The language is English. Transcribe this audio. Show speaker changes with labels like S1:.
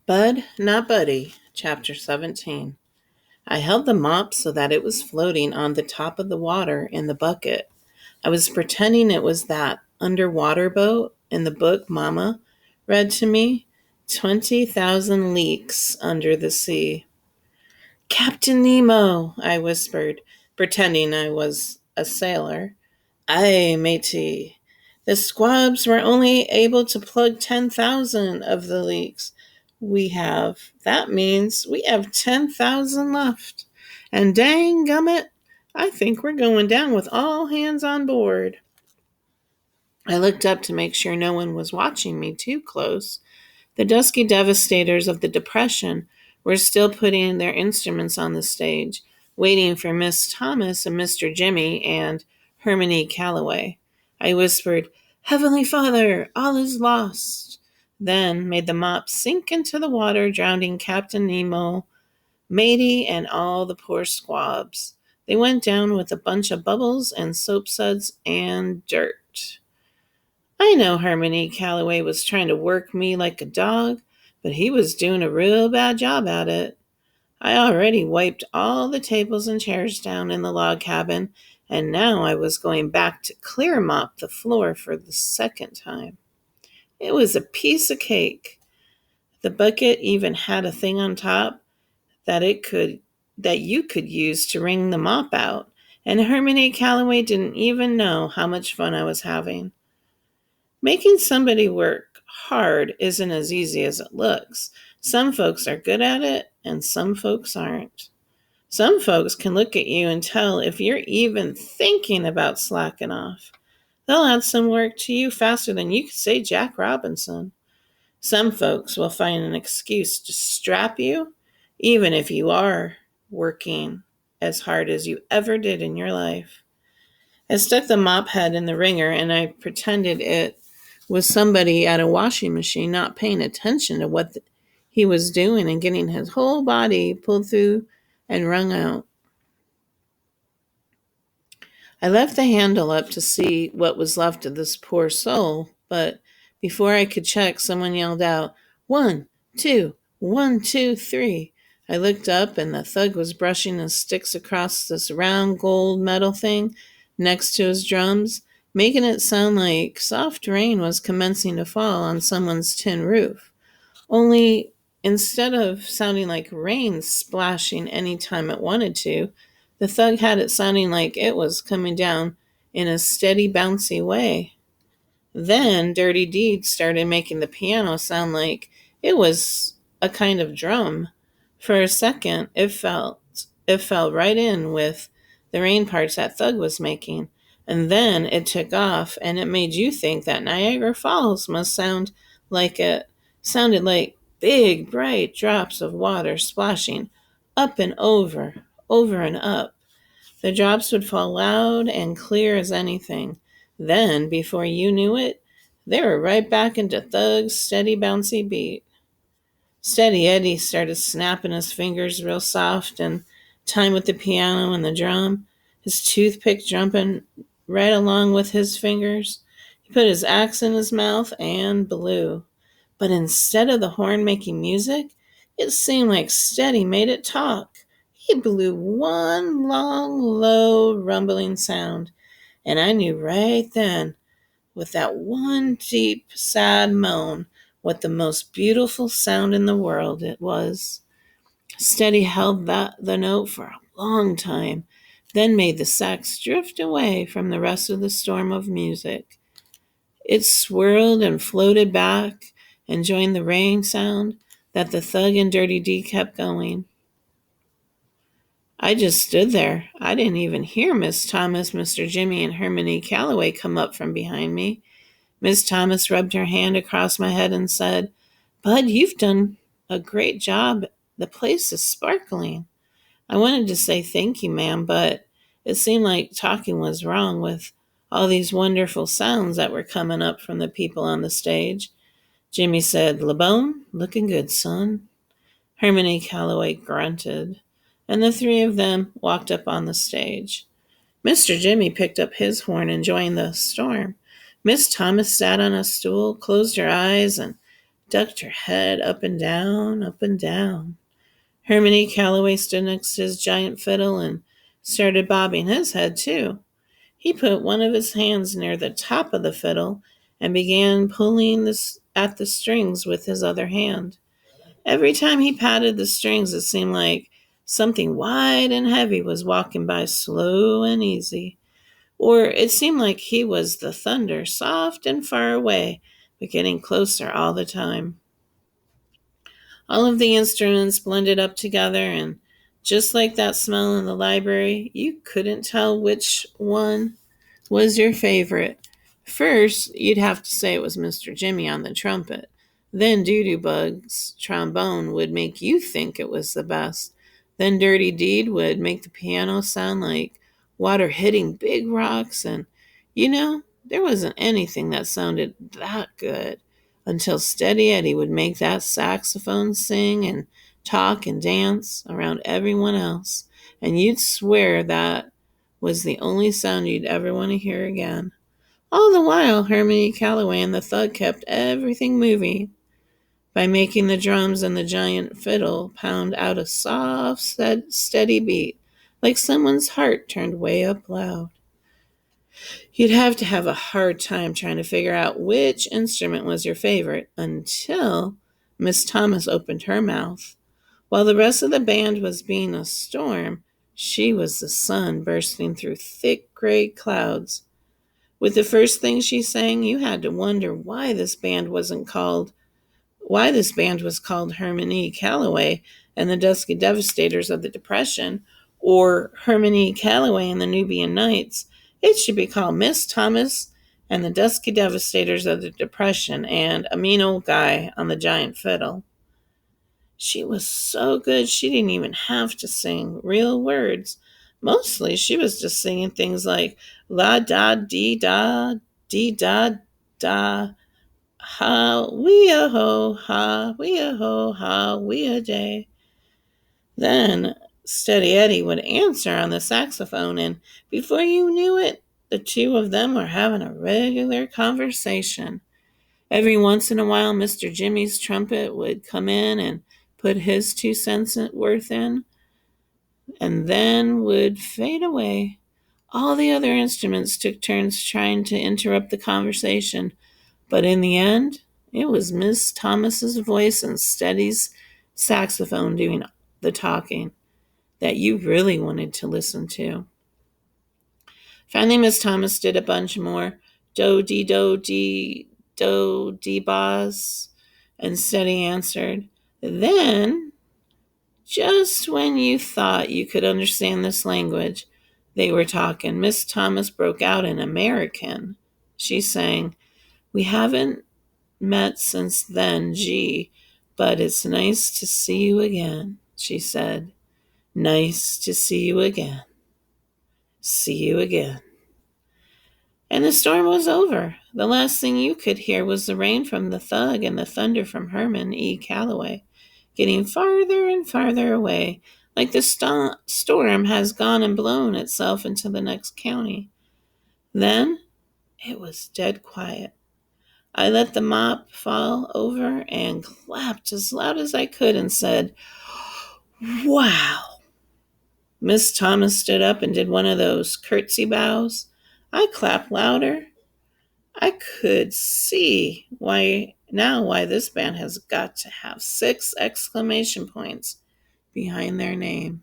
S1: Bud, Not Buddy, Chapter 17. I held the mop so that it was floating on the top of the water in the bucket. I was pretending it was that underwater boat in the book Mama read to me, 20,000 Leagues Under the Sea. Captain Nemo, I whispered, pretending I was a sailor. Aye, matey. The squabs were only able to plug 10,000 of the leaks we have. That means we have 10,000 left. And dang gummit, I think we're going down with all hands on board. I looked up to make sure no one was watching me too close. The dusky devastators of the Depression were still putting their instruments on the stage, waiting for Miss Thomas and Mr. Jimmy and Hermione Calloway. I whispered, Heavenly Father, all is lost. Then made the mop sink into the water, drowning Captain Nemo, Matey, and all the poor squabs. They went down with a bunch of bubbles and soapsuds and dirt. I know Hermione Calloway was trying to work me like a dog, but he was doing a real bad job at it. I already wiped all the tables and chairs down in the log cabin, and now I was going back to clear mop the floor for the second time. It was a piece of cake. The bucket even had a thing on top that it could that you could use to wring the mop out, and Hermione Calloway didn't even know how much fun I was having. Making somebody work hard isn't as easy as it looks. Some folks are good at it, and some folks aren't. Some folks can look at you and tell if you're even thinking about slacking off. They'll add some work to you faster than you could say Jack Robinson. Some folks will find an excuse to strap you, even if you are working as hard as you ever did in your life. I stuck the mop head in the wringer and I pretended it was somebody at a washing machine not paying attention to what he was doing and getting his whole body pulled through and wrung out. I left the handle up to see what was left of this poor soul, but before I could check, someone yelled out, 1, 2, 1, 2, 3. I looked up and the thug was brushing his sticks across this round gold metal thing next to his drums, making it sound like soft rain was commencing to fall on someone's tin roof. Only instead of sounding like rain splashing any time it wanted to, the thug had it sounding like it was coming down in a steady, bouncy way. Then Dirty Deed started making the piano sound like it was a kind of drum. For a second, it fell right in with the rain parts that Thug was making, and then it took off, and it made you think that Niagara Falls must sounded like big, bright drops of water splashing up and over and up. The drops would fall loud and clear as anything. Then, before you knew it, they were right back into Thug's steady, bouncy beat. Steady Eddie started snapping his fingers real soft and time with the piano and the drum, his toothpick jumping right along with his fingers. He put his axe in his mouth and blew. But instead of the horn making music, it seemed like Steady made it talk. He blew one long, low, rumbling sound, and I knew right then, with that one deep, sad moan, what the most beautiful sound in the world it was. Steady held the note for a long time, then made the sax drift away from the rest of the storm of music. It swirled and floated back and joined the rain sound that the thug and Dirty D kept going. I just stood there. I didn't even hear Miss Thomas, Mr. Jimmy, and Hermione Calloway come up from behind me. Miss Thomas rubbed her hand across my head and said, Bud, you've done a great job. The place is sparkling. I wanted to say thank you, ma'am, but it seemed like talking was wrong with all these wonderful sounds that were coming up from the people on the stage. Jimmy said, LeBone, looking good, son. Hermione Calloway grunted, and the three of them walked up on the stage. Mr. Jimmy picked up his horn and joined the storm. Miss Thomas sat on a stool, closed her eyes, and ducked her head up and down, up and down. Herman E. Calloway stood next to his giant fiddle and started bobbing his head, too. He put one of his hands near the top of the fiddle and began pulling at the strings with his other hand. Every time he patted the strings, it seemed like something wide and heavy was walking by slow and easy. Or it seemed like he was the thunder, soft and far away, but getting closer all the time. All of the instruments blended up together, and just like that smell in the library, you couldn't tell which one was your favorite. First, you'd have to say it was Mr. Jimmy on the trumpet. Then Doodoo Bug's trombone would make you think it was the best. Then Dirty Deed would make the piano sound like water hitting big rocks. And, there wasn't anything that sounded that good until Steady Eddie would make that saxophone sing and talk and dance around everyone else. And you'd swear that was the only sound you'd ever want to hear again. All the while, Herman E. Calloway and the thug kept everything moving by making the drums and the giant fiddle pound out a soft, steady beat, like someone's heart turned way up loud. You'd have to have a hard time trying to figure out which instrument was your favorite until Miss Thomas opened her mouth. While the rest of the band was being a storm, she was the sun bursting through thick gray clouds. With the first thing she sang, you had to wonder why this band was called Herman E. Calloway and the Dusky Devastators of the Depression, or Herman E. Calloway and the Nubian Knights. It should be called Miss Thomas and the Dusky Devastators of the Depression and a mean old guy on the giant fiddle. She was so good she didn't even have to sing real words. Mostly she was just singing things like la da dee da da ha wee a ho ha wee a day. Then Steady Eddie would answer on the saxophone, and before you knew it, the two of them were having a regular conversation. Every once in a while, Mr. Jimmy's trumpet would come in and put his 2 cents worth in, and then would fade away. All the other instruments took turns trying to interrupt the conversation, but in the end, it was Miss Thomas's voice and Steady's saxophone doing the talking that you really wanted to listen to. Finally, Miss Thomas did a bunch more do dee bas, and Steady answered. Then, just when you thought you could understand this language they were talking, Miss Thomas broke out in American. She sang, "We haven't met since then, gee, but it's nice to see you again," she said. "Nice to see you again. See you again." And the storm was over. The last thing you could hear was the rain from the thug and the thunder from Herman E. Calloway, getting farther and farther away, like the storm has gone and blown itself into the next county. Then it was dead quiet. I let the mop fall over and clapped as loud as I could and said, "Wow." Miss Thomas stood up and did one of those curtsy bows. I clapped louder. I could see why this band has got to have 6 exclamation points behind their name.